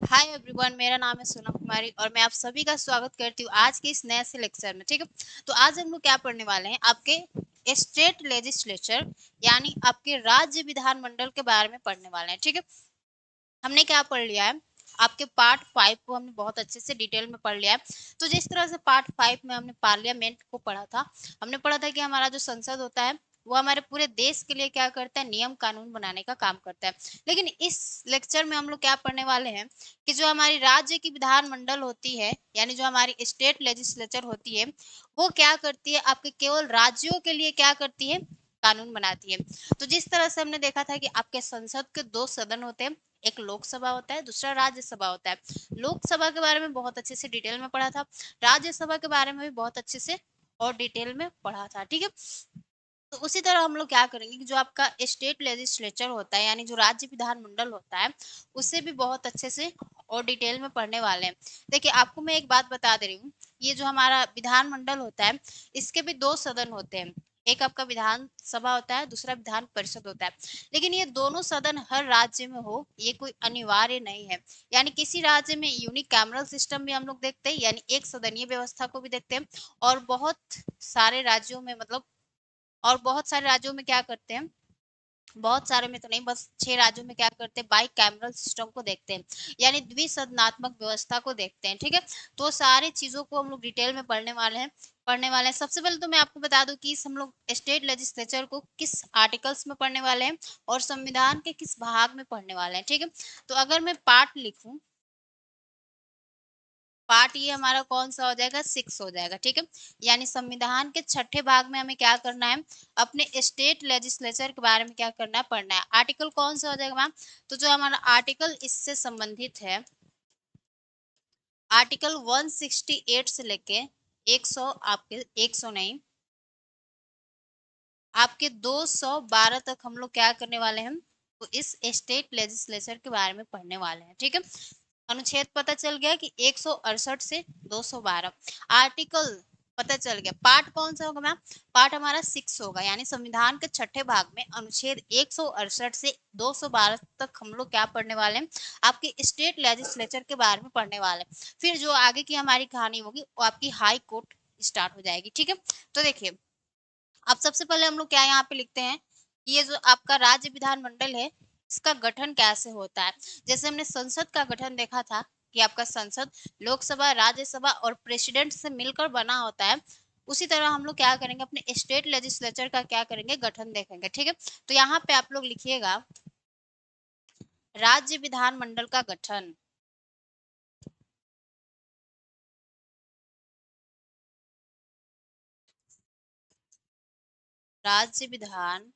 Hi everyone, मेरा नाम है सोनम कुमारी और मैं आप सभी का स्वागत करती हूँ आज के इस नए से लेक्चर में। ठीक है, तो आज हम लोग क्या पढ़ने वाले हैं, आपके स्टेट लेजिस्लेचर यानी आपके राज्य विधानमंडल के बारे में पढ़ने वाले हैं। ठीक है, हमने क्या पढ़ लिया है, आपके पार्ट 5 को हमने बहुत अच्छे से डिटेल में पढ़ लिया है। तो जिस तरह से पार्ट 5 में हमने पार्लियामेंट को पढ़ा था, हमने पढ़ा था कि हमारा जो संसद होता है वो हमारे पूरे देश के लिए क्या करता है, नियम कानून बनाने का काम करता है। लेकिन इस लेक्चर में हम लोग क्या पढ़ने वाले हैं कि जो हमारी राज्य की विधानमंडल होती है यानी जो हमारी स्टेट लेजिस्लेचर होती है, वो क्या करती है, आपके केवल राज्यों के लिए क्या करती है, कानून बनाती है। तो जिस तरह से हमने देखा था कि आपके संसद के दो सदन होते हैं, एक लोकसभा होता है, दूसरा राज्यसभा होता है। लोकसभा के बारे में बहुत अच्छे से डिटेल में पढ़ा था, राज्यसभा के बारे में भी बहुत अच्छे से और डिटेल में पढ़ा था। ठीक है, तो उसी तरह हम लोग क्या करेंगे कि जो आपका स्टेट लेजिस्लेचर होता है यानी जो राज्य विधानमंडल होता है, उससे भी बहुत अच्छे से और डिटेल में पढ़ने वाले हैं। देखिए, आपको मैं एक बात बता दे रही हूँ, ये जो हमारा विधानमंडल होता है, इसके भी दो सदन होते हैं। एक आपका विधान सभा होता है, दूसरा विधान परिषद होता है। लेकिन ये दोनों सदन हर राज्य में हो, ये कोई अनिवार्य नहीं है। यानी किसी राज्य में यूनिकैमरल सिस्टम भी हम लोग देखते हैं, यानी एक सदनीय व्यवस्था को भी देखते हैं। और बहुत सारे राज्यों में मतलब और बहुत सारे राज्यों में क्या करते हैं, बहुत सारे में तो नहीं, बस 6 राज्यों में क्या करते हैं, बाई कैमरल सिस्टम को देखते हैं, यानी द्विसदनात्मक व्यवस्था को देखते हैं। ठीक है, तो सारी चीजों को हम लोग डिटेल में पढ़ने वाले हैं। सबसे पहले तो मैं आपको बता दूं कि हम लोग स्टेट लेजिस्लेचर को किस आर्टिकल्स में पढ़ने वाले हैं और संविधान के किस भाग में पढ़ने वाले हैं। ठीक है, तो अगर मैं पार्ट लिखूं, पार्ट ये हमारा कौन सा हो जाएगा, 6 हो जाएगा। ठीक है, यानी संविधान के छठे भाग में हमें क्या करना है, अपने स्टेट लेजिस्लेचर के बारे में क्या करना है, पढ़ना है। आर्टिकल कौन सा हो जाएगा मैम, तो जो हमारा आर्टिकल इससे संबंधित है, आर्टिकल 168 से लेके 100, आपके 100 नहीं, आपके 212 तक हम लोग क्या करने वाले हैं, तो इस स्टेट लेजिस्लेचर के बारे में पढ़ने वाले हैं। ठीक है, अनुच्छेद पता चल गया कि 168 से 212, आर्टिकल पता चल गया। पार्ट कौन सा होगा मैम, पार्ट हमारा 6 होगा, यानी संविधान के छठे भाग में अनुच्छेद 168 से 212 तक हम लोग क्या पढ़ने वाले हैं, आपके स्टेट लेजिस्लेचर के बारे में पढ़ने वाले हैं। फिर जो आगे की हमारी कहानी होगी वो आपकी हाई कोर्ट स्टार्ट हो जाएगी। ठीक है, तो देखिए, अब सबसे पहले हम लोग क्या यहाँ पे लिखते हैं, ये जो आपका राज्य विधानमंडल है, इसका गठन कैसे होता है। जैसे हमने संसद का गठन देखा था कि आपका संसद लोकसभा, राज्यसभा और प्रेसिडेंट से मिलकर बना होता है, उसी तरह हम लोग क्या करेंगे, अपने स्टेट लेजिस्लेचर का क्या करेंगे, गठन देखेंगे। ठीक है, तो यहाँ पे आप लोग लिखिएगा राज्य विधानमंडल का गठन। राज्य विधान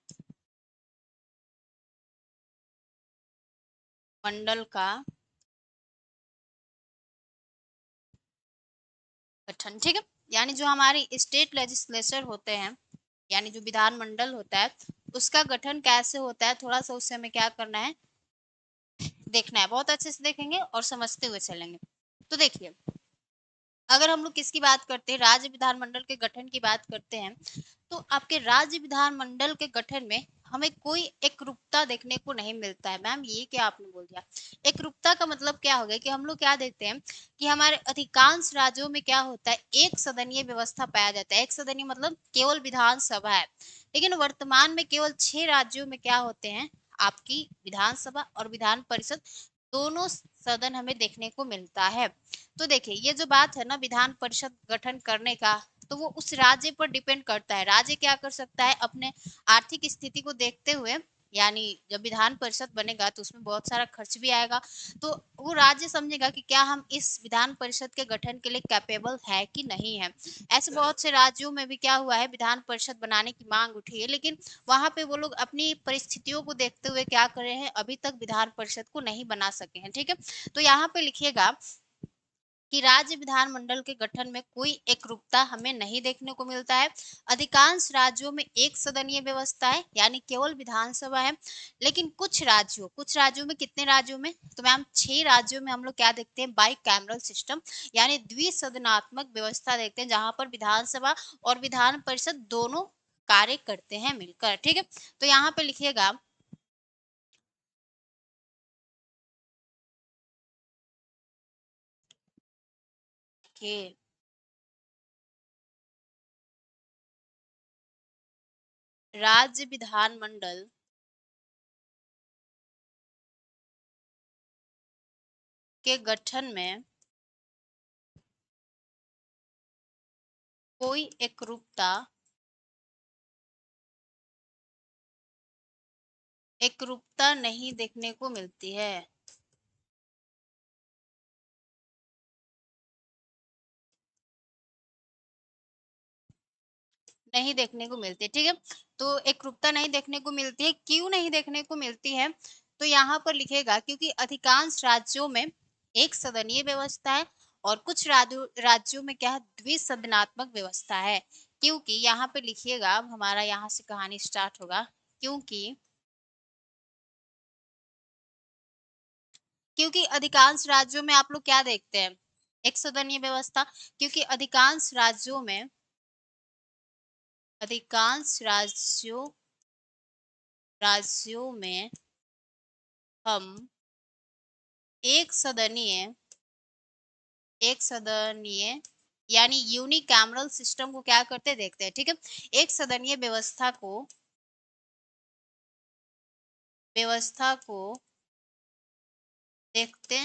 मंडल का गठन। ठीक है, यानी जो हमारी स्टेट लेजिस्लेचर होते हैं, यानी जो विधानमंडल होता है, उसका गठन कैसे होता है, थोड़ा सा उससे हमें क्या करना है, देखना है। बहुत अच्छे से देखेंगे और समझते हुए चलेंगे। तो देखिए, अगर हम लोग किसकी बात करते हैं, राज्य विधानमंडल के गठन की बात करते हैं, तो आपके राज्य विधानमंडल के गठन में हमें कोई एकरूपता देखने को नहीं मिलता है। मैम ये क्या आपने बोल दिया, एकरूपता का मतलब क्या हो गया कि हम लोग क्या देखते हैं कि हमारे अधिकांश राज्यों में क्या होता है, एक सदनीय व्यवस्था पाया जाता है। एक सदनीय मतलब केवल विधानसभा है, लेकिन वर्तमान में केवल 6 राज्यों में क्या होते हैं, आपकी विधानसभा और विधान परिषद दोनों सदन हमें देखने को मिलता है। तो देखिए, ये जो बात है ना विधान परिषद गठन करने का, तो वो उस राज्य पर डिपेंड करता है। राज्य क्या कर सकता है, अपने आर्थिक स्थिति को देखते हुए, यानी जब विधान परिषद बनेगा तो उसमें बहुत सारा खर्च भी आएगा, तो वो राज्य समझेगा कि क्या हम इस विधान परिषद के गठन के लिए कैपेबल है कि नहीं है। ऐसे बहुत से राज्यों में भी क्या हुआ है, विधान परिषद बनाने की मांग उठी है, लेकिन वहां पे वो लोग अपनी परिस्थितियों को देखते हुए क्या कर रहे हैं, अभी तक विधान परिषद को नहीं बना सके हैं। ठीक है, तो यहाँ पे लिखिएगा कि राज्य विधानमंडल के गठन में कोई एकरूपता हमें नहीं देखने को मिलता है। अधिकांश राज्यों में एक सदनीय व्यवस्था है, यानी केवल विधानसभा है। लेकिन कुछ राज्यों में, कितने राज्यों में, तो मैम 6 राज्यों में हम लोग क्या देखते हैं, बाई कैमरल सिस्टम, यानी द्विसदनात्मक व्यवस्था देखते हैं, जहां पर विधानसभा और विधान परिषद दोनों कार्य करते हैं मिलकर। ठीक है, तो यहाँ पे लिखिएगा के राज्य विधानमंडल के गठन में कोई एकरूपता नहीं देखने को मिलती है। नहीं देखने को मिलती है, ठीक है। तो एकरूपता नहीं देखने को मिलती है, क्यों नहीं देखने को मिलती है? तो यहाँ पर लिखेगा क्योंकि अधिकांश राज्यों में एक सदनीय व्यवस्था है और कुछ राज्यों में क्या है, द्विसदनात्मक व्यवस्था है। क्योंकि यहाँ पे लिखिएगा, अब हमारा यहाँ से कहानी स्टार्ट होगा। क्योंकि अधिकांश राज्यों में आप लोग क्या देखते हैं, एक सदनीय व्यवस्था। क्योंकि अधिकांश राज्यों में हम एक सदनीय यानी यूनिकैमरल सिस्टम को क्या करते देखते हैं, ठीक है। एक सदनीय व्यवस्था को देखते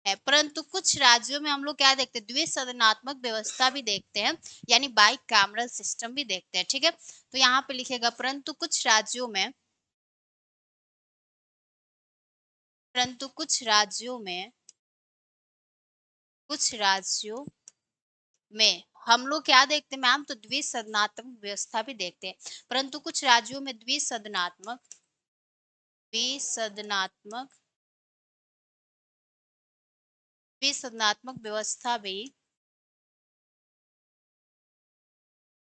है, परंतु कुछ राज्यों में हम लोग क्या देखते हैं, द्विसदनात्मक व्यवस्था भी देखते हैं, यानी बाई कैमरल सिस्टम भी देखते हैं, ठीक है। तो यहाँ पे लिखेगा परंतु कुछ राज्यों में हम लोग क्या देखते हैं मैम, तो द्विसदनात्मक व्यवस्था भी देखते हैं, परंतु कुछ राज्यों में द्विसदनात्मक द्विसदनात्मक व्यवस्था भी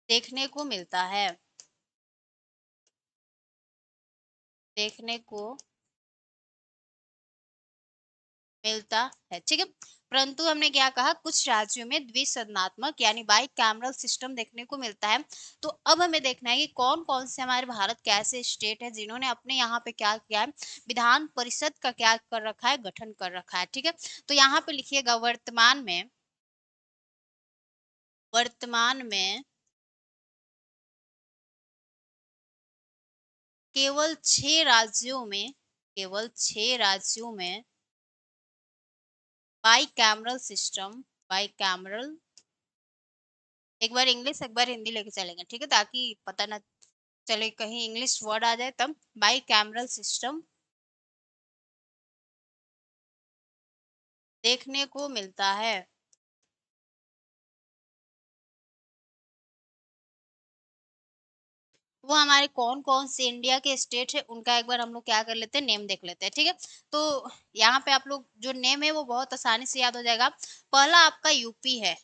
देखने को मिलता है देखने को मिलता है, ठीक है। परंतु हमने क्या कहा, कुछ राज्यों में द्विसदनात्मक यानी बाई कैमरल सिस्टम देखने को मिलता है। तो अब हमें देखना है कि कौन कौन से हमारे भारत के ऐसे स्टेट है जिन्होंने अपने यहाँ पे क्या किया है, विधान परिषद का क्या कर रखा है, गठन कर रखा है, ठीक है। तो यहाँ पे लिखिएगा, वर्तमान में केवल 6 राज्यों में बाई कैमरल, एक बार इंग्लिश एक बार हिंदी लेके चलेंगे, ठीक है, ताकि पता ना चले कहीं इंग्लिश वर्ड आ जाए तब। बाई कैमरल सिस्टम देखने को मिलता है। वो हमारे कौन कौन से इंडिया के स्टेट है उनका एक बार हम लोग क्या कर लेते हैं, नेम देख लेते हैं, ठीक है। तो यहाँ पे आप लोग जो नेम है वो बहुत आसानी से याद हो जाएगा। पहला आपका यूपी है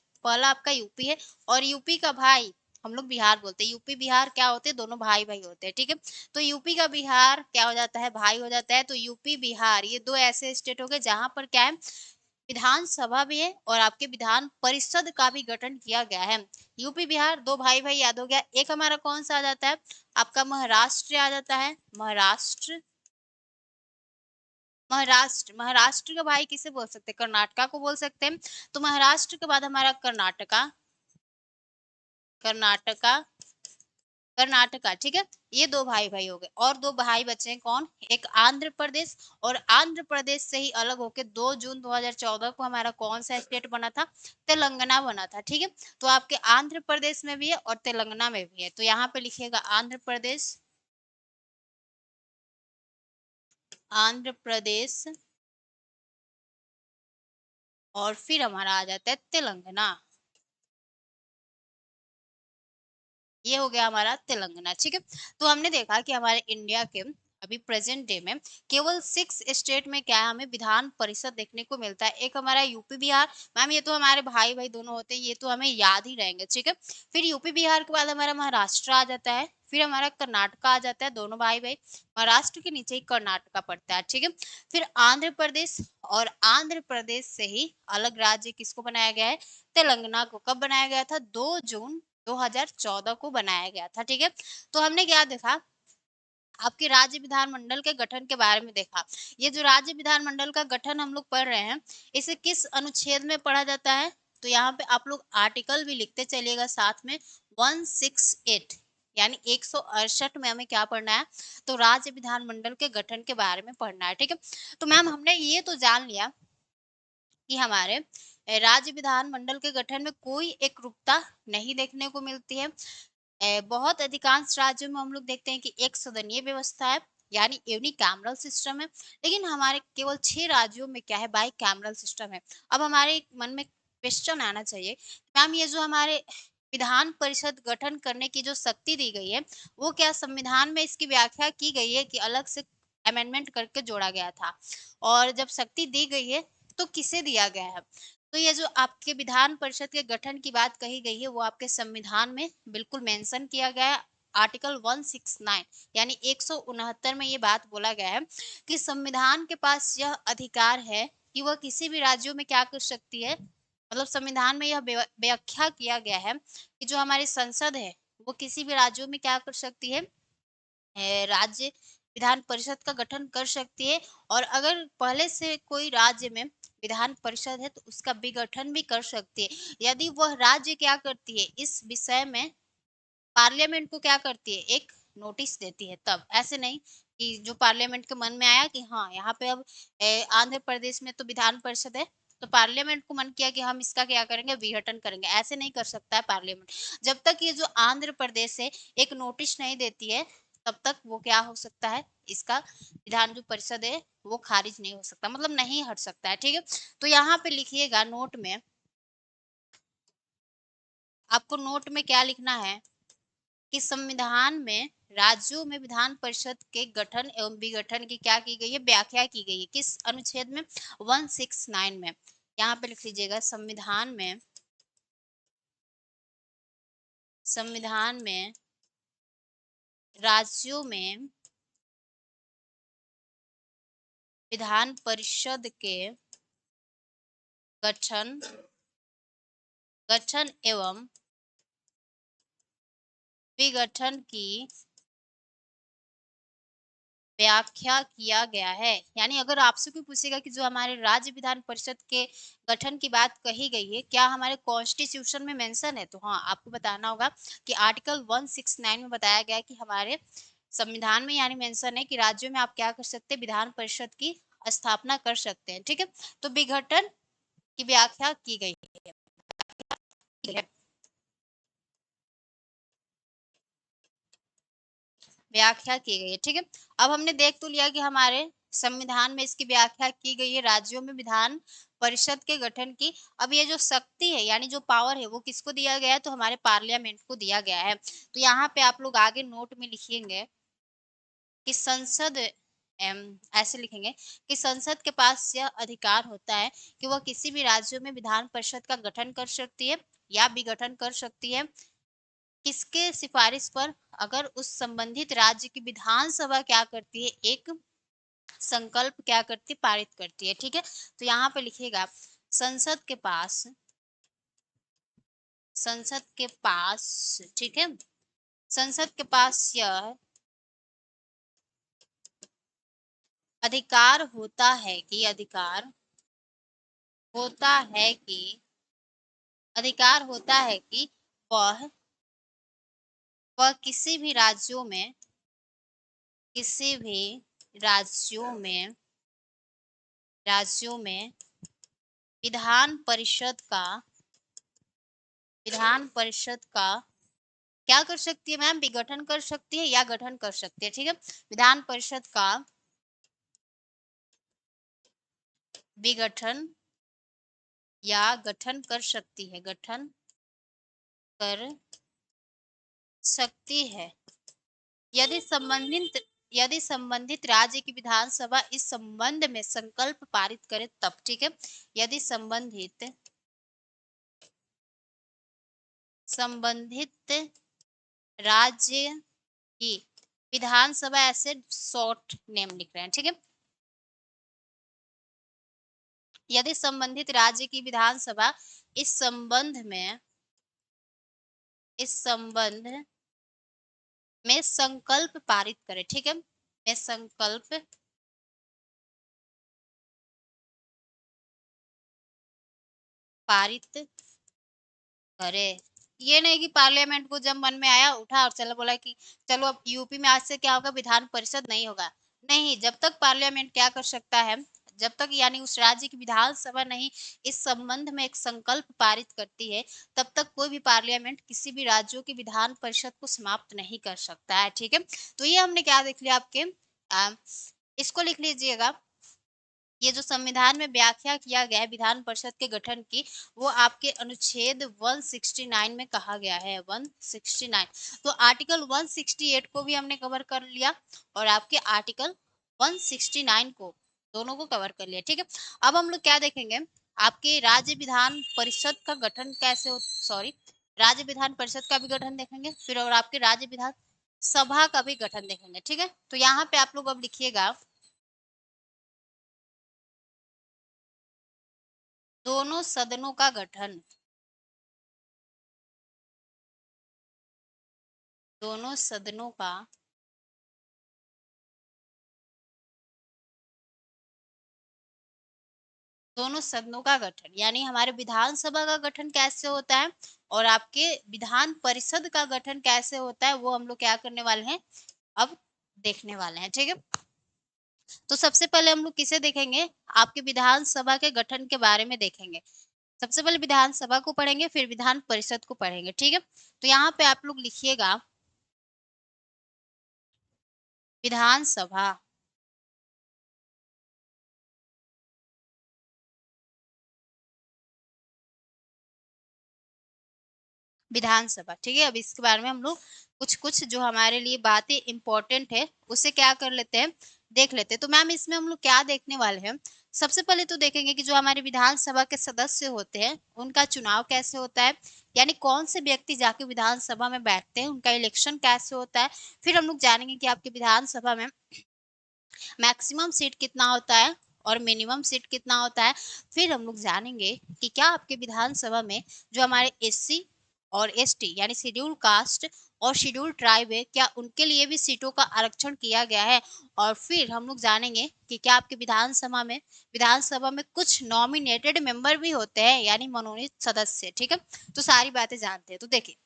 और यूपी का भाई हम लोग बिहार बोलते हैं। यूपी बिहार क्या होते हैं, दोनों भाई भाई होते हैं, ठीक है। तो यूपी का बिहार क्या हो जाता है, भाई हो जाता है। तो यूपी बिहार ये दो ऐसे स्टेट हो गए जहां पर क्या है, विधानसभा भी है और आपके विधान परिषद का भी गठन किया गया है। यूपी बिहार दो भाई भाई याद हो गया। एक हमारा कौन सा आ जाता है, आपका महाराष्ट्र आ जाता है। महाराष्ट्र का भाई किसे बोल सकते हैं, कर्नाटका को बोल सकते हैं। तो महाराष्ट्र के बाद हमारा कर्नाटका कर्नाटका, ठीक है। ये दो भाई भाई हो गए और दो भाई बचे हैं कौन, एक आंध्र प्रदेश। और आंध्र प्रदेश से ही अलग होके 2 जून 2014 को हमारा कौन सा स्टेट बना था, तेलंगाना बना था, ठीक है। तो आपके आंध्र प्रदेश में भी है और तेलंगाना में भी है। तो यहाँ पे लिखिएगा आंध्र प्रदेश और फिर हमारा आ जाता है तेलंगाना। ये हो गया हमारा तेलंगाना, ठीक है। तो हमने देखा कि हमारे इंडिया के अभी प्रेजेंट डे में केवल 6 स्टेट में क्या है, हमें विधान परिषद देखने को मिलता है। एक हमारा यूपी बिहार, मैम ये तो हमारे भाई भाई दोनों होते हैं, ये तो हमें याद ही रहेंगे, ठीक है। फिर यूपी बिहार के बाद हमारा महाराष्ट्र आ जाता है, फिर हमारा कर्नाटका आ जाता है, दोनों भाई भाई। महाराष्ट्र के नीचे ही कर्नाटका पड़ता है, ठीक है। फिर आंध्र प्रदेश, और आंध्र प्रदेश से ही अलग राज्य किसको बनाया गया है, तेलंगाना को। कब बनाया गया था, 2 जून 2014 को बनाया गया था, ठीक है। तो हमने क्या देखा, आपके राज्य विधानमंडल के गठन के बारे में देखा। ये जो राज्य विधानमंडल का गठन हम लोग पढ़ रहे हैं, इसे किस अनुच्छेद में पढ़ा जाता है? तो यहाँ पे आप लोग आर्टिकल भी लिखते चलिएगा साथ में, 168 यानी 168 में हमें क्या पढ़ना है? तो राज्य विधानमंडल के गठन के बारे में पढ़ना है, ठीक है। तो मैम हमने ये तो जान लिया कि हमारे राज्य विधानमंडल के गठन में कोई एकरूपता नहीं देखने को मिलती है। बहुत अधिकांश राज्यों में हम लोग देखते हैं कि एक सदनीय व्यवस्था है, यानी यूनिकैमरल सिस्टम है। लेकिन हमारे केवल 6 राज्यों में क्या है? बाई कैमरल सिस्टम है। अब हमारे मन में क्वेश्चन आना चाहिए, मैम ये जो हमारे विधान परिषद गठन करने की जो शक्ति दी गई है, वो क्या संविधान में इसकी व्याख्या की गई है कि अलग से अमेंडमेंट करके जोड़ा गया था? और जब शक्ति दी गई है तो किसे दिया गया है? तो ये जो आपके विधान परिषद के गठन की बात कही गई है, वो आपके संविधान में बिल्कुल मेंशन किया गया है। आर्टिकल 169 यानी 169 में ये बात बोला गया है कि संविधान के पास यह अधिकार है कि वह किसी भी राज्यों में क्या कर सकती है, मतलब संविधान में यह व्याख्या किया गया है कि जो हमारी संसद है, वो किसी भी राज्यों में क्या कर सकती है? राज्य विधान परिषद का गठन कर सकती है। और अगर पहले से कोई राज्य में विधान परिषद है तो उसका विघटन भी कर सकती है, यदि वह राज्य क्या करती है, इस विषय में पार्लियामेंट को क्या करती है, एक नोटिस देती है। तब ऐसे नहीं कि जो पार्लियामेंट के मन में आया कि हाँ यहाँ पे अब आंध्र प्रदेश में तो विधान परिषद है, तो पार्लियामेंट को मन किया कि हम इसका क्या करेंगे, विघटन करेंगे। ऐसे नहीं कर सकता है पार्लियामेंट। जब तक ये जो आंध्र प्रदेश है एक नोटिस नहीं देती है, तब तक वो क्या हो सकता है, इसका विधान जो परिषद है वो खारिज नहीं हो सकता, मतलब नहीं हट सकता है, ठीक है। तो यहाँ पे लिखिएगा नोट में, आपको नोट में क्या लिखना है कि संविधान में राज्यों में विधान परिषद के गठन एवं विघटन की क्या की गई है, व्याख्या की गई है। किस अनुच्छेद में? 169 में। यहाँ पे लिख लीजिएगा, संविधान में राज्यों में विधान परिषद के गठन गठन एवं विघटन की व्याख्या किया गया है। यानी अगर आपसे कोई पूछेगा कि जो हमारे राज्य विधान परिषद के गठन की बात कही गई है, क्या हमारे कॉन्स्टिट्यूशन में मेंशन है? तो हाँ, आपको बताना होगा कि आर्टिकल 169 में बताया गया है कि हमारे संविधान में यानी मेंशन है कि राज्यों में आप क्या कर सकते हैं, विधान परिषद की स्थापना कर सकते हैं, ठीक है। तो विघटन की व्याख्या की गई है, व्याख्या की गई है, ठीक है। अब हमने देख तो लिया कि हमारे संविधान में इसकी व्याख्या की गई है, राज्यों में विधान परिषद के गठन की। अब ये जो शक्ति है यानी जो पावर है वो किसको दिया गया है? तो हमारे पार्लियामेंट को दिया गया है। तो यहाँ पे आप लोग आगे नोट में लिखेंगे कि संसद ऐसे लिखेंगे कि संसद के पास यह अधिकार होता है कि वह किसी भी राज्यों में विधान परिषद का गठन कर सकती है या विघटन कर सकती है, किसके सिफारिश पर? अगर उस संबंधित राज्य की विधानसभा क्या करती है, एक संकल्प क्या करती है, पारित करती है, ठीक है। तो यहाँ पे लिखिएगा, संसद के पास संसद के पास ठीक है, संसद के पास यह अधिकार होता है कि होता है कि अधिकार होता है कि वह किसी भी राज्यों में राज्यों में विधान परिषद का क्या कर सकती है मैम? विघटन कर सकती है या गठन कर सकती है, ठीक है। विधान परिषद का विघटन या गठन कर सकती है, गठन कर सकती है यदि संबंधित राज्य की विधानसभा इस संबंध में संकल्प पारित करे तब, ठीक है। यदि संबंधित राज्य की विधानसभा, ऐसे शॉर्ट नेम लिख रहे हैं, ठीक है। यदि संबंधित राज्य की विधानसभा इस संबंध में संकल्प पारित करे, ठीक है, में संकल्प पारित करे। ये नहीं कि पार्लियामेंट को जब मन में आया उठा और चलो बोला कि चलो अब यूपी में आज से क्या होगा, विधान परिषद नहीं होगा। नहीं, जब तक पार्लियामेंट क्या कर सकता है, जब तक यानी उस राज्य की विधानसभा नहीं इस संबंध में एक संकल्प पारित करती है, तब तक कोई भी पार्लियामेंट किसी भी राज्यों की विधान परिषद को समाप्त नहीं कर सकता है, ठीक है। तो ये हमने क्या देख लिया आपके, इसको लिख लीजिएगा। ये जो संविधान में व्याख्या किया गया है विधान परिषद के गठन की, वो आपके अनुच्छेद 169 में कहा गया है, 169। तो आर्टिकल 168 को भी हमने कवर कर लिया और आपके आर्टिकल 169 को, दोनों को कवर कर लिया, ठीक है। अब हम लोग क्या देखेंगे, आपके राज्य विधान परिषद का गठन कैसे हो, सॉरी, राज्य विधान परिषद का भी गठन देखेंगे, फिर और आपके राज्य विधान सभा का भी गठन देखेंगे, ठीक है। तो यहाँ पे आप लोग अब लिखिएगा, दोनों सदनों का गठन, दोनों सदनों का दोनों सदनों का गठन यानी हमारे विधानसभा का गठन कैसे होता है और आपके विधान परिषद का गठन कैसे होता है, वो हम लोग क्या करने वाले हैं, अब देखने वाले हैं, ठीक है। तो सबसे पहले हम लोग किसे देखेंगे, आपके विधानसभा के गठन के बारे में देखेंगे। सबसे पहले विधानसभा को पढ़ेंगे, फिर विधान परिषद को पढ़ेंगे, ठीक है। तो यहाँ पे आप लोग लिखिएगा, विधानसभा, विधानसभा, ठीक है। अब इसके बारे में हम लोग कुछ कुछ जो हमारे लिए बातें इंपॉर्टेंट है उसे क्या कर लेते हैं, देख लेते हैं। तो मैम इसमें हम लोग क्या देखने वाले हैं, सबसे पहले तो देखेंगे कि जो हमारे विधानसभा के सदस्य होते हैं उनका चुनाव कैसे होता है, यानी कौन से व्यक्ति जाके विधानसभा में बैठते हैं, उनका इलेक्शन कैसे होता है। फिर हम लोग जानेंगे कि आपके विधानसभा में मैक्सिमम सीट कितना होता है और मिनिमम सीट कितना होता है। फिर हम लोग जानेंगे कि क्या आपके विधानसभा में जो हमारे एससी और एसटी यानी शेड्यूल कास्ट और शेड्यूल ट्राइब है, क्या उनके लिए भी सीटों का आरक्षण किया गया है। और फिर हम लोग जानेंगे कि क्या आपके विधानसभा में कुछ नॉमिनेटेड मेंबर भी होते हैं यानी मनोनीत सदस्य, ठीक है। तो सारी बातें जानते हैं। तो देखिए,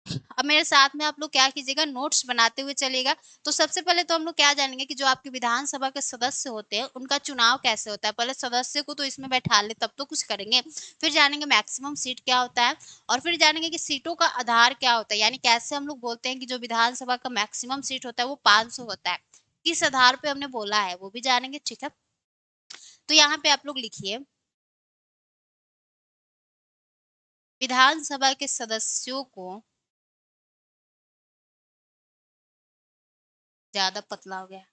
अब मेरे साथ में आप लोग क्या कीजिएगा, नोट्स बनाते हुए चलिएगा। तो सबसे पहले तो हम लोग क्या जानेंगे कि जो आपके विधानसभा के सदस्य होते हैं उनका चुनाव कैसे होता है। पहले सदस्य को तो इसमें बैठा ले तब तो कुछ करेंगे। फिर जानेंगे मैक्सिमम सीट क्या होता है और फिर जानेंगे कि सीटों का आधार क्या होता है, यानी कैसे हम लोग बोलते हैं कि जो विधानसभा का मैक्सिमम सीट होता है वो 500 होता है, किस आधार पे हमने बोला है वो भी जानेंगे, ठीक है। तो यहाँ पे आप लोग लिखिए, विधानसभा के सदस्यों को, ज्यादा पतला हो गया,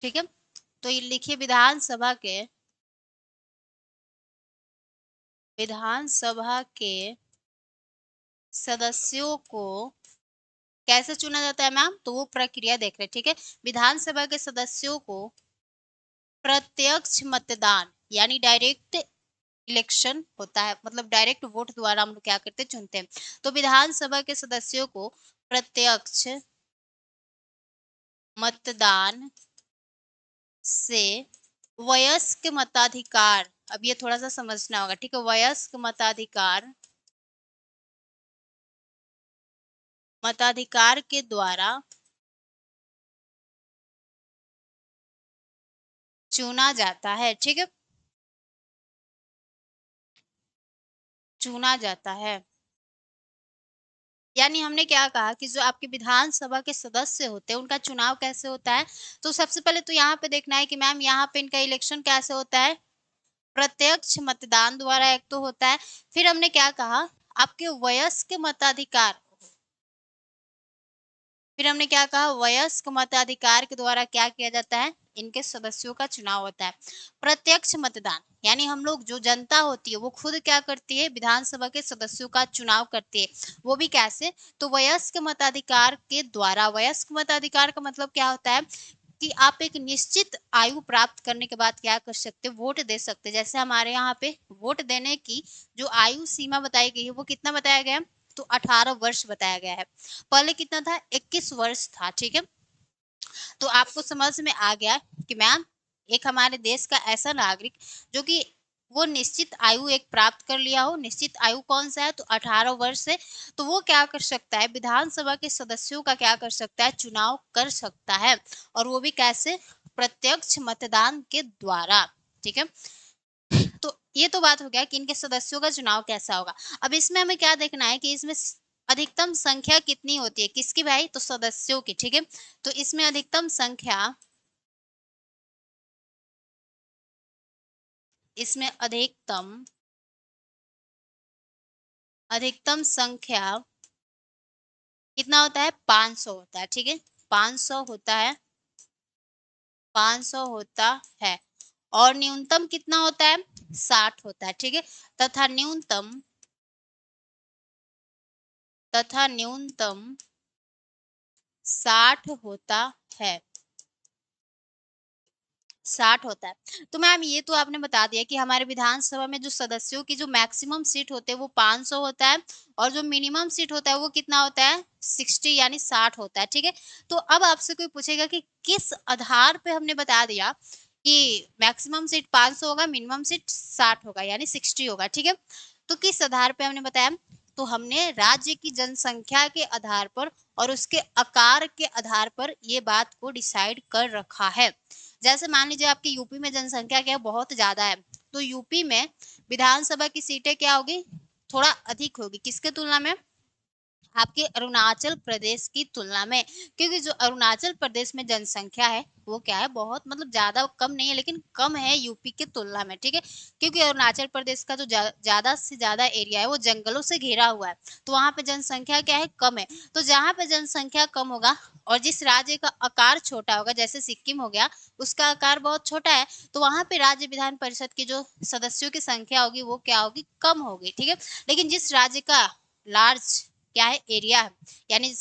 ठीक है। तो ये लिखिए, विधानसभा के सदस्यों को कैसे चुना जाता है मैम, तो वो प्रक्रिया देख रहे हैं, ठीक है। विधानसभा के सदस्यों को प्रत्यक्ष मतदान यानी डायरेक्ट इलेक्शन होता है, मतलब डायरेक्ट वोट द्वारा हम लोग क्या करते हैं, चुनते हैं। तो विधानसभा के सदस्यों को प्रत्यक्ष मतदान से वयस्क मताधिकार, अब ये थोड़ा सा समझना होगा, ठीक है, वयस्क मताधिकार के द्वारा चुना जाता है, ठीक है, चुना जाता है। यानी हमने क्या कहा कि जो आपके विधानसभा के सदस्य होते हैं उनका चुनाव कैसे होता है। तो सबसे पहले तो यहाँ पे देखना है कि मैम यहाँ पे इनका इलेक्शन कैसे होता है, प्रत्यक्ष मतदान द्वारा एक तो होता है। फिर हमने क्या कहा, आपके वयस्क मताधिकार, फिर हमने क्या कहा, वयस्क मताधिकार के द्वारा क्या किया जाता है, इनके सदस्यों का चुनाव होता है। प्रत्यक्ष मतदान यानी हम लोग जो जनता होती है वो खुद क्या करती है, विधानसभा के सदस्यों का चुनाव करती है, वो भी कैसे, तो वयस्क मताधिकार के द्वारा। वयस्क मताधिकार का मतलब क्या होता है, कि आप एक निश्चित आयु प्राप्त करने के बाद क्या कर सकते हैं, वोट दे सकते हैं। जैसे हमारे यहाँ पे वोट देने की जो आयु सीमा बताई गई है वो कितना बताया गया है, तो 18 वर्ष बताया गया है। पहले कितना था, 21 वर्ष था। ठीक है, तो आपको समझ में आ गया कि मैम एक हमारे देश का ऐसा नागरिक जो कि वो निश्चित आयु एक प्राप्त कर लिया हो, निश्चित आयु कौन सा है, तो 18 वर्ष से, तो वो क्या कर सकता है, विधानसभा के सदस्यों का क्या कर सकता है, चुनाव कर सकता है। और वो भी कैसे, प्रत्यक्ष मतदान के द्वारा। ठीक है, तो ये तो बात हो गया कि इनके सदस्यों का चुनाव कैसा होगा। अब इसमें हमें क्या देखना है कि इसमें अधिकतम संख्या कितनी होती है, किसकी भाई, तो सदस्यों की। ठीक है, तो इसमें अधिकतम संख्या, इसमें अधिकतम संख्या कितना होता है, 500 होता है। ठीक है, 500 होता है, 500 होता है। और न्यूनतम कितना होता है, 60 होता है। ठीक है, तथा न्यूनतम 60 होता है, 60 होता है। तो मैम ये तो आपने बता दिया कि हमारे विधानसभा में जो सदस्यों की जो मैक्सिमम सीट होते हैं वो 500 होता है, और जो मिनिमम सीट होता है वो कितना होता है, 60 यानी 60 होता है। ठीक है, तो अब आपसे कोई पूछेगा कि किस आधार पे हमने बता दिया कि मैक्सिमम सीट 500 होगा, मिनिमम सीट 60 होगा यानी 60 होगा। ठीक है, तो किस आधार पे हमने बताया, तो हमने राज्य की जनसंख्या के आधार पर और उसके आकार के आधार पर ये बात को डिसाइड कर रखा है। जैसे मान लीजिए आपकी यूपी में जनसंख्या क्या है, बहुत ज्यादा है, तो यूपी में विधानसभा की सीटें क्या होगी, थोड़ा अधिक होगी, किसके तुलना में, आपके अरुणाचल प्रदेश की तुलना में। क्योंकि जो अरुणाचल प्रदेश में जनसंख्या है वो क्या है, बहुत मतलब ज्यादा कम नहीं है, लेकिन कम है यूपी की तुलना में। ठीक है, क्योंकि अरुणाचल प्रदेश का जो ज्यादा से ज्यादा एरिया है वो जंगलों से घिरा हुआ है, तो वहां पे जनसंख्या क्या है, कम है। तो जहां पे जनसंख्या कम होगा और जिस राज्य का आकार छोटा होगा, जैसे सिक्किम हो गया, उसका आकार बहुत छोटा है, तो वहां पे राज्य विधान परिषद की जो सदस्यों की संख्या होगी वो क्या होगी, कम होगी। ठीक है, लेकिन जिस राज्य का लार्ज क्या है, एरिया है, यानी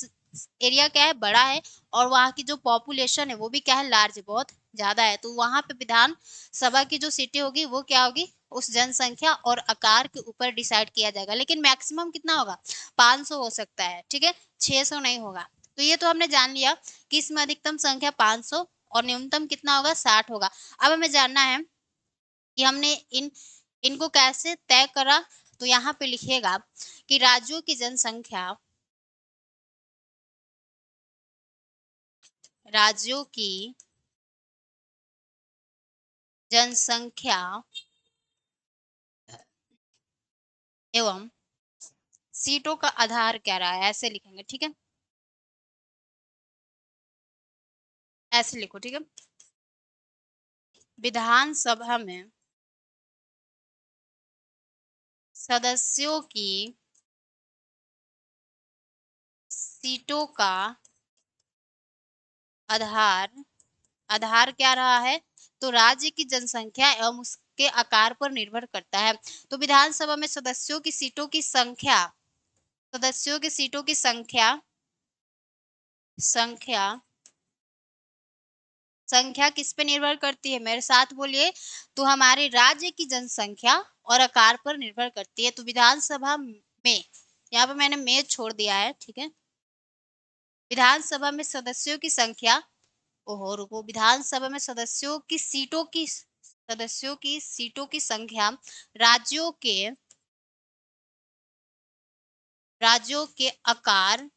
एरिया क्या है, बड़ा है, और वहाँ की जो पॉपुलेशन है वो भी क्या है, लार्ज है, बहुत ज्यादा है, तो वहां पे विधान सभा की जो सीटें होगी वो क्या होगी, उस जनसंख्या और आकार के ऊपर डिसाइड किया जाएगा। लेकिन मैक्सिमम कितना होगा, 500 हो सकता है। ठीक है, 600 नहीं होगा। तो ये तो हमने जान लिया कि इसमें अधिकतम संख्या 500 और न्यूनतम कितना होगा, 60 होगा। अब हमें जानना है कि हमने इनको कैसे तय करा। तो यहाँ पे लिखिएगा कि राज्यों की जनसंख्या एवं सीटों का आधार क्या रहा है, ऐसे लिखेंगे। ठीक है, ऐसे लिखो। ठीक है, विधानसभा में सदस्यों की सीटों का आधार आधार क्या रहा है, तो राज्य की जनसंख्या एवं उसके आकार पर निर्भर करता है। तो विधानसभा में सदस्यों की सीटों की संख्या संख्या किस पे निर्भर करती है, मेरे साथ बोलिए, तो हमारे राज्य की जनसंख्या और आकार पर निर्भर करती है। तो विधानसभा में, यहाँ पे मैंने में छोड़ दिया है। ठीक है, विधानसभा में सदस्यों की संख्या, ओहो रुको, विधानसभा में सदस्यों की सीटों की संख्या राज्यों के राज्यों के आकार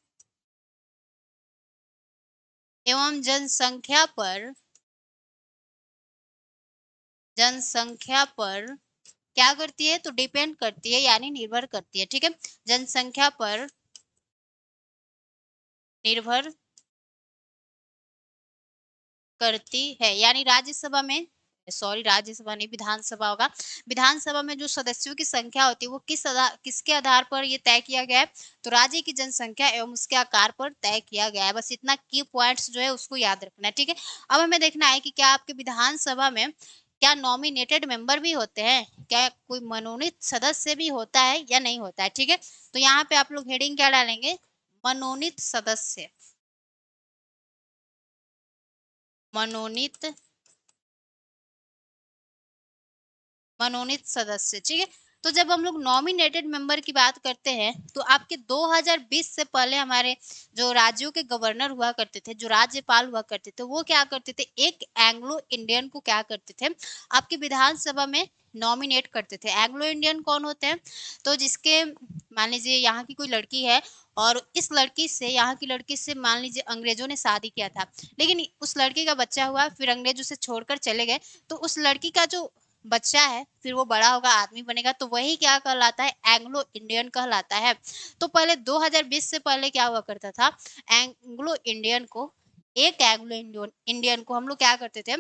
एवं जनसंख्या पर क्या करती है, तो डिपेंड करती है यानी निर्भर करती है। ठीक है, जनसंख्या पर निर्भर करती है, यानी राज्यसभा में, सॉरी राज्यसभा नहीं, विधानसभा होगा। विधानसभा में जो सदस्यों की संख्या होती है वो किसके आधार पर ये तय किया गया है, तो राज्य की जनसंख्या एवं उसके आकार पर तय किया गया है। बस इतना की पॉइंट्स जो है उसको याद रखना है। ठीक है, अब हमें देखना है कि क्या आपके विधानसभा में क्या नॉमिनेटेड मेंबर भी होते हैं, क्या कोई मनोनीत सदस्य भी होता है या नहीं होता है। ठीक है, तो यहाँ पे आप लोग हेडिंग क्या डालेंगे, मनोनीत सदस्य। मनोनीत मनोनीत सदस्य, ठीक है। तो जब हम लोग नॉमिनेटेड मेंबर की बात करते हैं तो आपके 2020 से पहले हमारे जो राज्यों के गवर्नर हुआ करते थे, जो राज्यपाल हुआ करते थे, वो क्या करते थे, एक एंग्लो इंडियन को क्या करते थे, आपकी विधानसभा में नॉमिनेट करते थे। एंग्लो इंडियन कौन होते हैं, तो जिसके मान लीजिए यहाँ की कोई लड़की है और इस लड़की से, यहाँ की लड़की से मान लीजिए अंग्रेजों ने शादी किया था, लेकिन उस लड़की का बच्चा हुआ, फिर अंग्रेज उसे छोड़कर चले गए, तो उस लड़की का जो बच्चा है फिर वो बड़ा होगा, आदमी बनेगा, तो वही क्या कहलाता है, एंग्लो इंडियन कहलाता है। तो पहले 2020 से पहले क्या हुआ करता था, एंग्लो इंडियन को, एक एंग्लो इंडियन इंडियन को हम लोग क्या करते थे,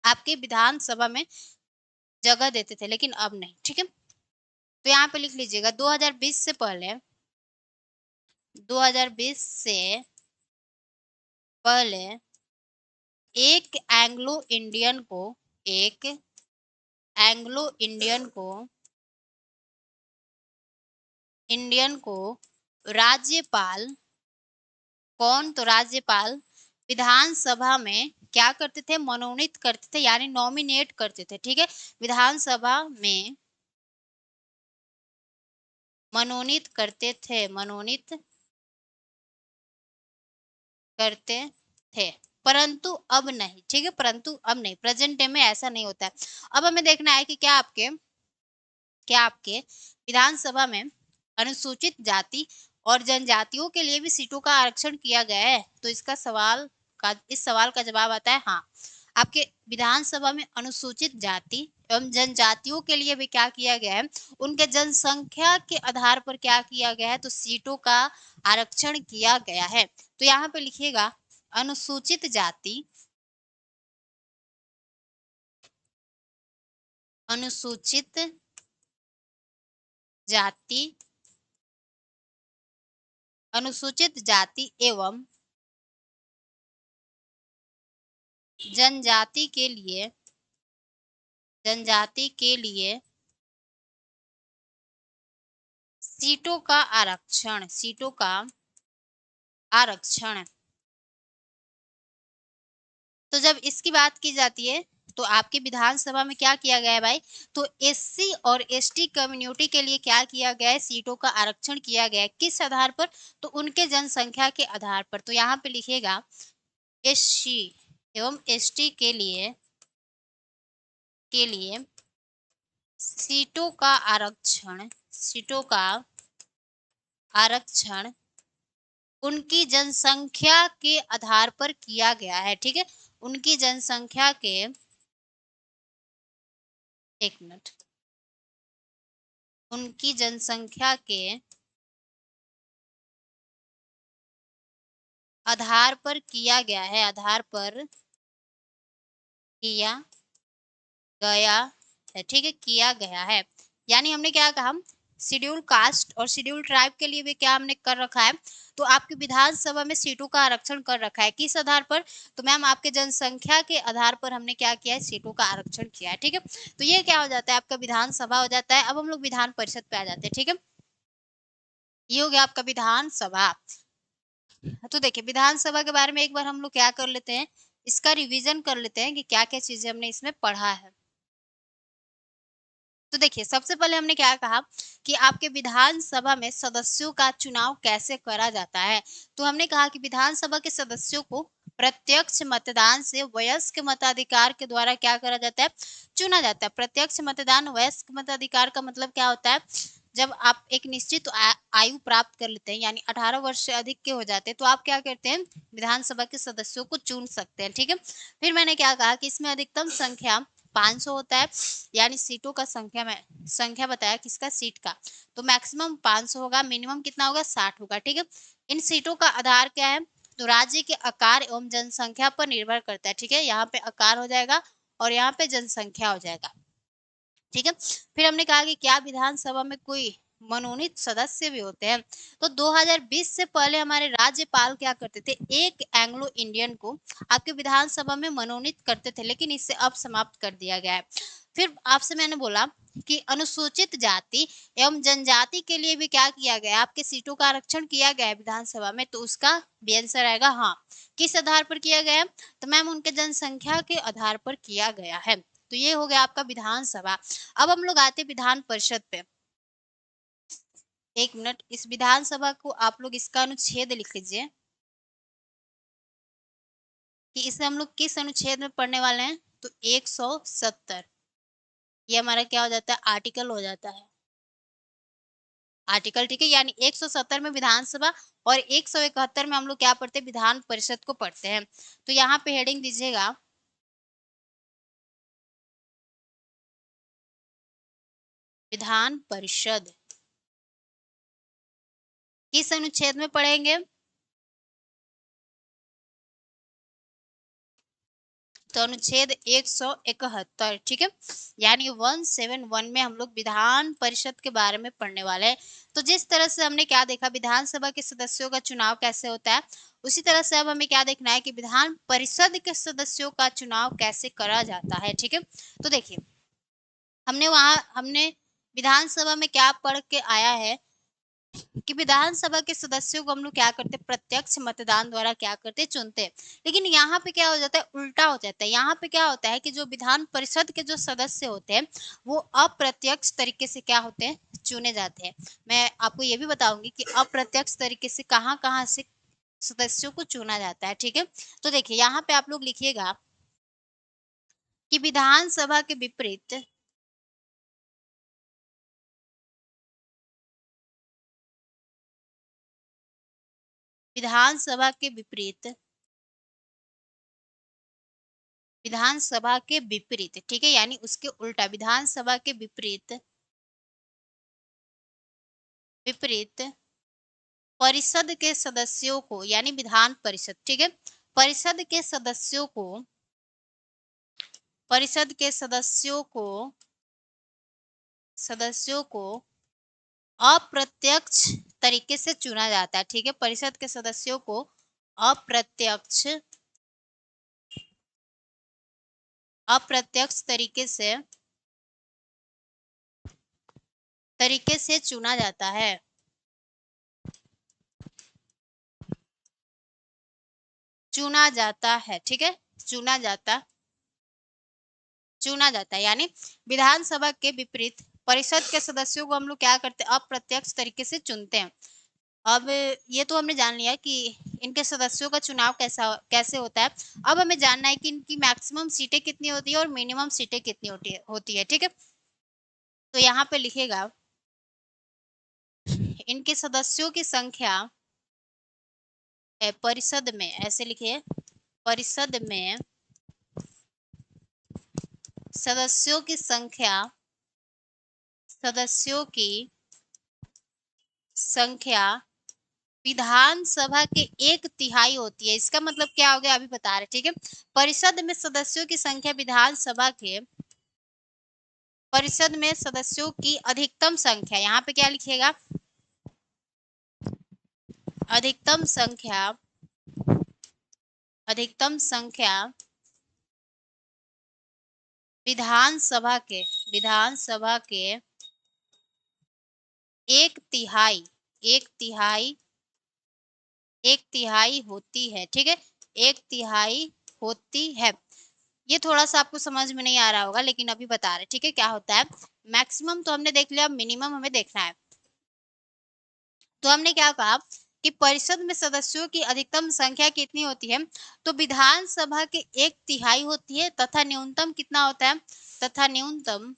आपके विधानसभा में जगह देते थे, लेकिन अब नहीं, ठीक है। तो यहाँ पे लिख लीजिएगा 2020 से पहले, 2020 से पहले एक एंग्लो इंडियन को, एक एंग्लो इंडियन को राज्यपाल, कौन, तो राज्यपाल विधानसभा में क्या करते थे, मनोनीत करते थे, यानी नॉमिनेट करते थे, ठीक है। विधानसभा में मनोनीत करते थे, मनोनीत करते थे, परंतु अब नहीं, ठीक है, परंतु अब नहीं, प्रेजेंट डे में ऐसा नहीं होता है। अब हमें देखना है कि क्या आपके विधानसभा में अनुसूचित जाति और जनजातियों के लिए भी सीटों का आरक्षण किया गया है, तो इस सवाल का जवाब आता है हाँ। आपके विधानसभा में अनुसूचित जाति एवं जनजातियों के लिए भी क्या किया गया है, उनके जनसंख्या के आधार पर क्या किया गया है, तो सीटों का आरक्षण किया गया है। तो यहाँ पे लिखिएगा अनुसूचित जाति, अनुसूचित जाति, अनुसूचित जाति एवं जनजाति के लिए, जनजाति के लिए सीटों का आरक्षण, सीटों का आरक्षण। तो जब इसकी बात की जाती है तो आपकी विधानसभा में क्या किया गया है भाई, तो एससी और एसटी कम्युनिटी के लिए क्या किया गया है, सीटों का आरक्षण किया गया है। किस आधार पर, तो उनके जनसंख्या के आधार पर। तो यहाँ पे लिखिएगा एससी एवं एसटी के लिए सीटों का आरक्षण, सीटों का आरक्षण उनकी जनसंख्या के आधार पर किया गया है, ठीक है। उनकी जनसंख्या के, एक मिनट, उनकी जनसंख्या के आधार पर किया गया है, आधार पर किया गया है, ठीक है, किया गया है। यानी हमने क्या कहा, शेड्यूल कास्ट और शेड्यूल ट्राइब के लिए भी क्या हमने कर रखा है, तो आपकी विधानसभा में सीटों का आरक्षण कर रखा है। किस आधार पर, तो मैम आपके जनसंख्या के आधार पर हमने क्या किया है, सीटों का आरक्षण किया है, ठीक है। तो ये क्या हो जाता है, आपका विधानसभा हो जाता है। अब हम लोग विधान परिषद पे आ जाते हैं, ठीक है। ये हो गया आपका विधानसभा। तो देखिए विधानसभा के बारे में एक बार हम लोग क्या कर लेते हैं, इसका रिवीजन कर लेते हैं कि क्या क्या चीजें हमने इसमें पढ़ा है। तो देखिए सबसे पहले हमने क्या कहा कि आपके विधानसभा में सदस्यों का चुनाव कैसे करा जाता है। तो हमने कहा कि विधानसभा के सदस्यों को प्रत्यक्ष मतदान से वयस्क मताधिकार के द्वारा क्या करा जाता है, चुना जाता है। प्रत्यक्ष मतदान वयस्क मताधिकार का मतलब क्या होता है, जब आप एक निश्चित आयु प्राप्त कर लेते हैं, यानी 18 वर्ष से अधिक के हो जाते हैं, तो आप क्या करते हैं, विधानसभा के सदस्यों को चुन सकते हैं, ठीक है। फिर मैंने क्या कहा कि इसमें अधिकतम संख्या 500 होता है, यानी सीटों का संख्या बताया किसका, सीट का, तो मैक्सिमम 500 होगा, मिनिमम कितना होगा, 60 होगा, ठीक है। इन सीटों का आधार क्या है, तो राज्य के आकार एवं जनसंख्या पर निर्भर करता है, ठीक है। यहाँ पे आकार हो जाएगा और यहाँ पे जनसंख्या हो जाएगा, ठीक है। फिर हमने कहा कि क्या विधानसभा में कोई मनोनीत सदस्य भी होते हैं। तो 2020 से पहले हमारे राज्यपाल क्या करते थे, एक एंग्लो इंडियन को आपके विधानसभा में मनोनीत करते थे, लेकिन इसे अब समाप्त कर दिया गया है। फिर आपसे मैंने बोला कि अनुसूचित जाति एवं जनजाति के लिए भी क्या किया गया, आपके सीटों का आरक्षण किया गया है विधानसभा में, तो उसका भी आंसर आएगा हाँ। किस आधार पर किया गया है, तो मैम उनके जनसंख्या के आधार पर किया गया है। तो ये हो गया आपका विधानसभा। अब हम लोग आते विधान परिषद पे। एक मिनट, इस विधानसभा को आप लोग इसका अनुच्छेद लिख लीजिए कि इसे हम लोग किस अनुच्छेद में पढ़ने वाले हैं, तो 170। ये हमारा क्या हो जाता है, आर्टिकल हो जाता है, आर्टिकल, ठीक है। यानी 170 में विधानसभा और 171 में हम लोग क्या पढ़ते हैं, विधान परिषद को पढ़ते हैं। तो यहाँ पे हेडिंग दीजिएगा विधान परिषद। किस अनुच्छेद में पढ़ेंगे, तो अनुच्छेद 171, ठीक है। यानी 171 में हम लोग विधान परिषद के बारे में पढ़ने वाले हैं। तो जिस तरह से हमने क्या देखा, विधानसभा के सदस्यों का चुनाव कैसे होता है, उसी तरह से अब हमें क्या देखना है कि विधान परिषद के सदस्यों का चुनाव कैसे करा जाता है, ठीक है। तो देखिए, हमने विधानसभा में क्या पढ़ के आया है कि विधानसभा के सदस्यों को हम लोग क्या करते हैं, प्रत्यक्ष मतदान द्वारा क्या करते हैं, चुनते हैं। लेकिन यहाँ पे क्या हो जाता है, उल्टा हो जाता है। यहाँ पे क्या होता है कि जो विधान परिषद के जो सदस्य होते हैं वो अप्रत्यक्ष तरीके से क्या होते हैं, चुने जाते हैं। मैं आपको ये भी बताऊंगी कि अप्रत्यक्ष तरीके से कहाँ कहाँ से सदस्यों को चुना जाता है, ठीक है। तो देखिए, यहाँ पे आप लोग लिखिएगा कि विधानसभा के विपरीत विधानसभा के विपरीत विधानसभा के विपरीत, ठीक है, यानी उसके उल्टा, विधानसभा के विपरीत विपरीत परिषद के सदस्यों को, यानी विधान परिषद, ठीक है, परिषद के सदस्यों को परिषद के सदस्यों को अप्रत्यक्ष तरीके से चुना जाता है, ठीक है। परिषद के सदस्यों को अप्रत्यक्ष अप्रत्यक्ष तरीके से चुना जाता है। चुना जाता है, ठीक है, चुना जाता है। यानी विधानसभा के विपरीत परिषद के सदस्यों को हम लोग क्या करते हैं, अप्रत्यक्ष तरीके से चुनते हैं। अब ये तो हमने जान लिया कि इनके सदस्यों का चुनाव कैसे होता है। अब हमें जानना है कि इनकी मैक्सिमम सीटें कितनी होती है और मिनिमम सीटें कितनी होती है, ठीक है। तो यहाँ पे लिखेगा इनके सदस्यों की संख्या परिषद में, ऐसे लिखिए, परिषद में सदस्यों की संख्या विधानसभा के 1/3 होती है। इसका मतलब क्या हो गया, अभी बता रहे, ठीक है। परिषद में सदस्यों की संख्या परिषद में सदस्यों की अधिकतम संख्या, यहाँ पे क्या लिखिएगा, अधिकतम संख्या विधानसभा के 1/3 1/3 होती है, ठीक है, 1/3 होती है। ये थोड़ा सा आपको समझ में नहीं आ रहा होगा, लेकिन अभी बता रहे, ठीक है, क्या होता है। मैक्सिमम तो हमने देख लिया, मिनिमम हमें देखना है। तो हमने क्या कहा कि परिषद में सदस्यों की अधिकतम संख्या कितनी होती है, तो विधानसभा के 1/3 होती है, तथा न्यूनतम कितना होता है, तथा न्यूनतम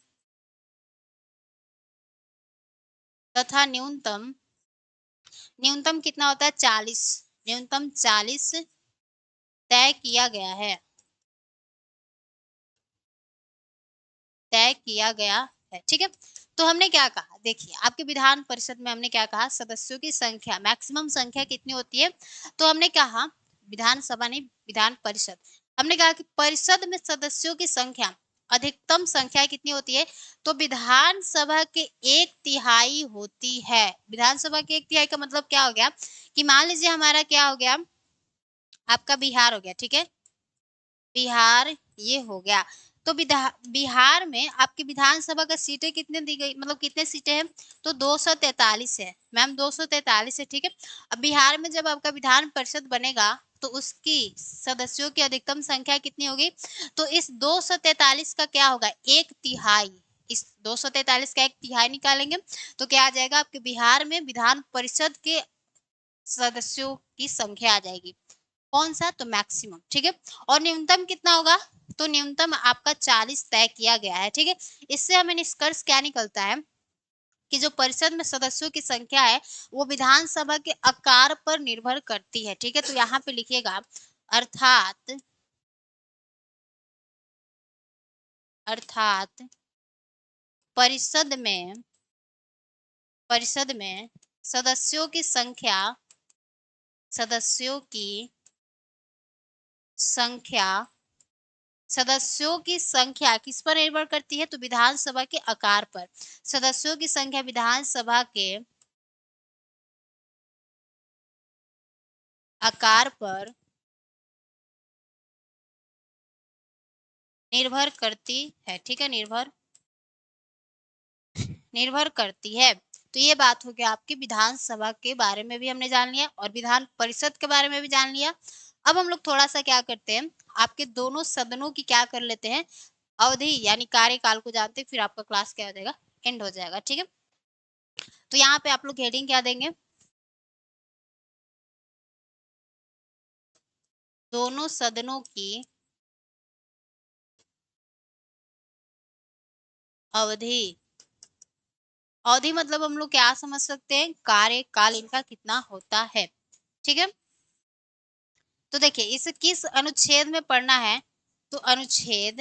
कितना होता है, 40, न्यूनतम 40 तय किया गया है, ठीक है। तो हमने क्या कहा, देखिए, आपके विधान परिषद में हमने क्या कहा, सदस्यों की संख्या, मैक्सिमम संख्या कितनी होती है, तो हमने कहा, विधानसभा नहीं, विधान परिषद, हमने कहा कि परिषद में सदस्यों की संख्या, अधिकतम संख्या कितनी होती है, तो विधानसभा के 1/3 होती है। विधानसभा के 1/3 का मतलब क्या हो गया कि मान लीजिए हमारा क्या हो गया, आपका बिहार हो गया, ठीक है, बिहार ये हो गया। तो बिहार में आपकी विधानसभा का सीटें कितने दी गई, मतलब कितने सीटें हैं, तो 243 है मैम, 243 है, ठीक है। अब बिहार में जब आपका विधान परिषद बनेगा तो उसकी सदस्यों की अधिकतम संख्या कितनी होगी, तो इस 243 का क्या होगा, एक तिहाई, इस 243 का एक तिहाई निकालेंगे तो क्या आ जाएगा, आपके बिहार में विधान परिषद के सदस्यों की संख्या आ जाएगी, कौन सा, तो मैक्सिमम, ठीक है। और न्यूनतम कितना होगा, तो न्यूनतम आपका 40 तय किया गया है, ठीक है। इससे हमें निष्कर्ष क्या निकलता है कि जो परिषद में सदस्यों की संख्या है वो विधानसभा के आकार पर निर्भर करती है, ठीक है। तो यहाँ पे लिखिएगा अर्थात अर्थात परिषद में सदस्यों की संख्या सदस्यों की संख्या सदस्यों की संख्या किस पर निर्भर करती है, तो विधानसभा के आकार पर। सदस्यों की संख्या विधानसभा के आकार पर निर्भर करती है, ठीक है, निर्भर करती है। तो ये बात हो गया आपकी विधानसभा के बारे में भी हमने जान लिया और विधान परिषद के बारे में भी जान लिया। अब हम लोग थोड़ा सा क्या करते हैं, आपके दोनों सदनों की क्या कर लेते हैं, अवधि यानी कार्यकाल को जानते हैं, फिर आपका क्लास क्या हो जाएगा, एंड हो जाएगा, ठीक है। तो यहाँ पे आप लोग हेडिंग क्या देंगे, दोनों सदनों की अवधि। अवधि मतलब हम लोग क्या समझ सकते हैं, कार्यकाल इनका कितना होता है, ठीक है। तो देखिए इसे किस अनुच्छेद में पढ़ना है, तो अनुच्छेद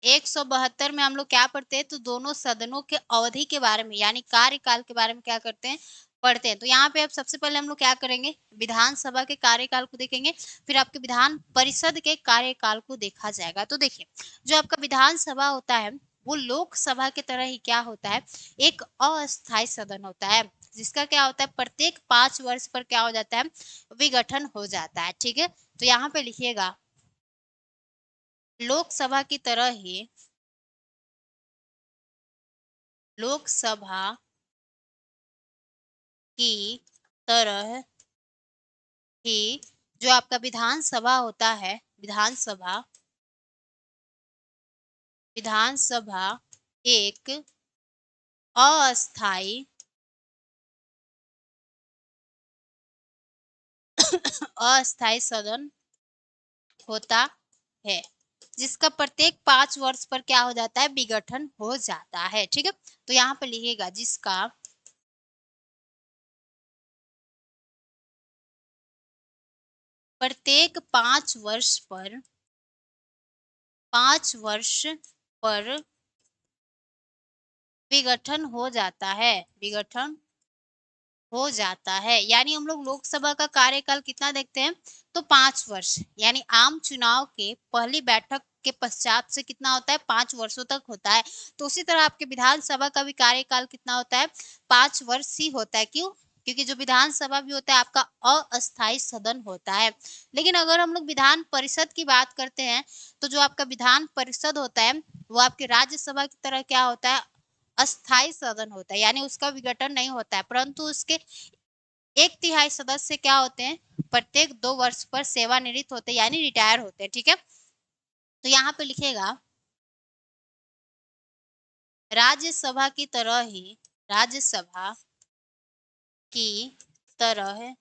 172 में हम लोग क्या पढ़ते हैं, तो दोनों सदनों के अवधि के बारे में यानी कार्यकाल के बारे में क्या करते हैं, पढ़ते हैं। तो यहाँ पे अब सबसे पहले हम लोग क्या करेंगे, विधानसभा के कार्यकाल को देखेंगे, फिर आपके विधान परिषद के कार्यकाल को देखा जाएगा। तो देखिए जो आपका विधानसभा होता है वो लोकसभा की तरह ही क्या होता है, एक अस्थायी सदन होता है, जिसका क्या होता है, प्रत्येक 5 वर्ष पर क्या हो जाता है, विघटन हो जाता है, ठीक है। तो यहाँ पे लिखिएगा लोकसभा की तरह ही लोकसभा की तरह ही जो आपका विधानसभा होता है, विधानसभा एक अस्थाई अस्थाई सदन होता है, जिसका प्रत्येक 5 वर्ष पर क्या हो जाता है, विघटन हो जाता है, ठीक है। तो यहाँ पे लिखिएगा जिसका प्रत्येक 5 वर्ष पर विघटन हो जाता है, विघटन हो जाता है। यानी हम लोग लोकसभा का कार्यकाल कितना देखते हैं, तो 5 वर्ष, यानी आम चुनाव के पहली बैठक के पश्चात से कितना होता है, 5 वर्षों तक होता है। तो उसी तरह आपके विधानसभा का भी कार्यकाल कितना होता है, 5 वर्ष ही होता है। क्यों, क्योंकि जो विधानसभा भी होता है आपका अस्थायी सदन होता है। लेकिन अगर हम लोग विधान परिषद की बात करते हैं तो जो आपका विधान परिषद होता है वो आपके राज्यसभा की तरह क्या होता है, अस्थाई सदन होता है, यानी उसका विघटन नहीं होता है, परंतु उसके एक तिहाई सदस्य क्या होते हैं, प्रत्येक 2 वर्ष पर सेवानिवृत्त होते हैं यानी रिटायर होते हैं, ठीक है। तो यहाँ पे लिखेगा राज्यसभा की तरह ही राज्यसभा की तरह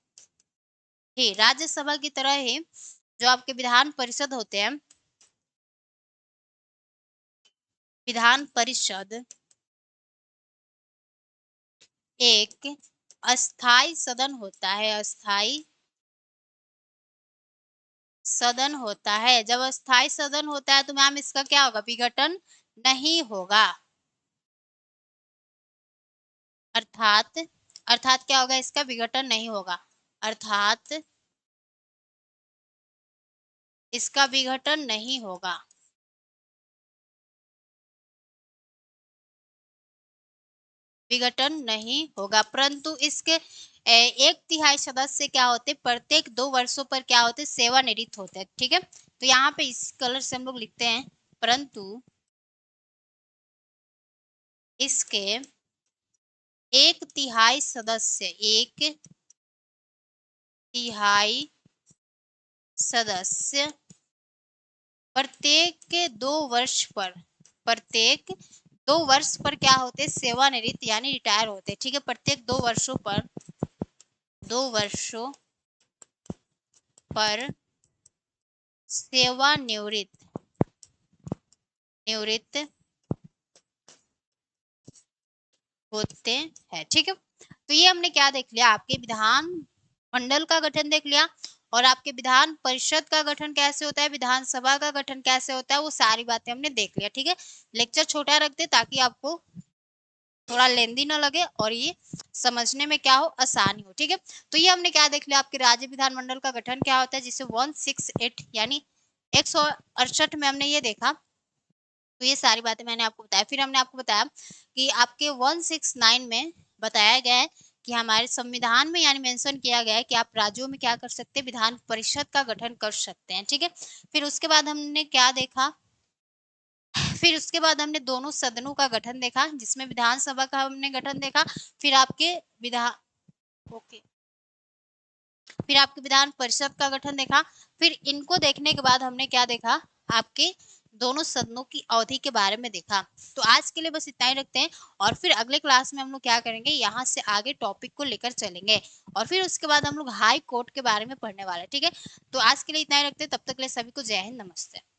राज्यसभा की तरह ही जो आपके विधान परिषद होते हैं, विधान परिषद एक अस्थाई सदन होता है, अस्थाई सदन होता है। जब अस्थाई सदन होता है तो मैम इसका क्या होगा, विघटन नहीं होगा, अर्थात अर्थात क्या होगा, इसका विघटन नहीं होगा, अर्थात इसका विघटन नहीं होगा, विघटन नहीं होगा। परंतु इसके एक तिहाई सदस्य क्या होते, प्रत्येक 2 वर्षों पर क्या होते, सेवानिवृत्त होते हैं। ठीक है, तो यहाँ पे इस कलर से हम लोग लिखते हैं, परंतु इसके एक तिहाई सदस्य, एक तिहाई सदस्य प्रत्येक 2 वर्ष पर, प्रत्येक 2 वर्ष पर क्या होते, सेवानिवृत्त यानी रिटायर होते। ठीक है, प्रत्येक 2 वर्षों पर, 2 वर्षों पर सेवानिवृत्त निवृत्त होते हैं। ठीक है, तो ये हमने क्या देख लिया, आपके विधान मंडल का गठन देख लिया, और आपके विधान परिषद का गठन कैसे होता है, विधानसभा का गठन कैसे होता है, वो सारी बातें हमने देख लिया। ठीक है, लेक्चर छोटा रखते ताकि आपको थोड़ा लेंदी ना लगे और ये समझने में क्या हो, आसानी हो। ठीक है, तो ये हमने क्या देख लिया, आपके राज्य विधानमंडल का गठन क्या होता है, जिसे 168 यानी 168 में हमने ये देखा। तो ये सारी बातें मैंने आपको बताया। फिर हमने आपको बताया कि आपके 169 में बताया गया है कि हमारे संविधान में यानी मेंशन किया गया है कि आप राज्यों में क्या कर सकते हैं, विधान परिषद का गठन कर सकते हैं। ठीक है, फिर उसके बाद हमने क्या देखा, फिर उसके बाद हमने दोनों सदनों का गठन देखा, जिसमें विधानसभा का हमने गठन देखा, फिर आपके विधान ओके फिर आपके विधान परिषद का गठन देखा। फिर इनको देखने के बाद हमने क्या देखा, आपके दोनों सदनों की अवधि के बारे में देखा। तो आज के लिए बस इतना ही रखते हैं, और फिर अगले क्लास में हम लोग क्या करेंगे, यहाँ से आगे टॉपिक को लेकर चलेंगे, और फिर उसके बाद हम लोग हाई कोर्ट के बारे में पढ़ने वाले हैं। ठीक है, तो आज के लिए इतना ही रखते हैं, तब तक के लिए सभी को जय हिंद, नमस्ते।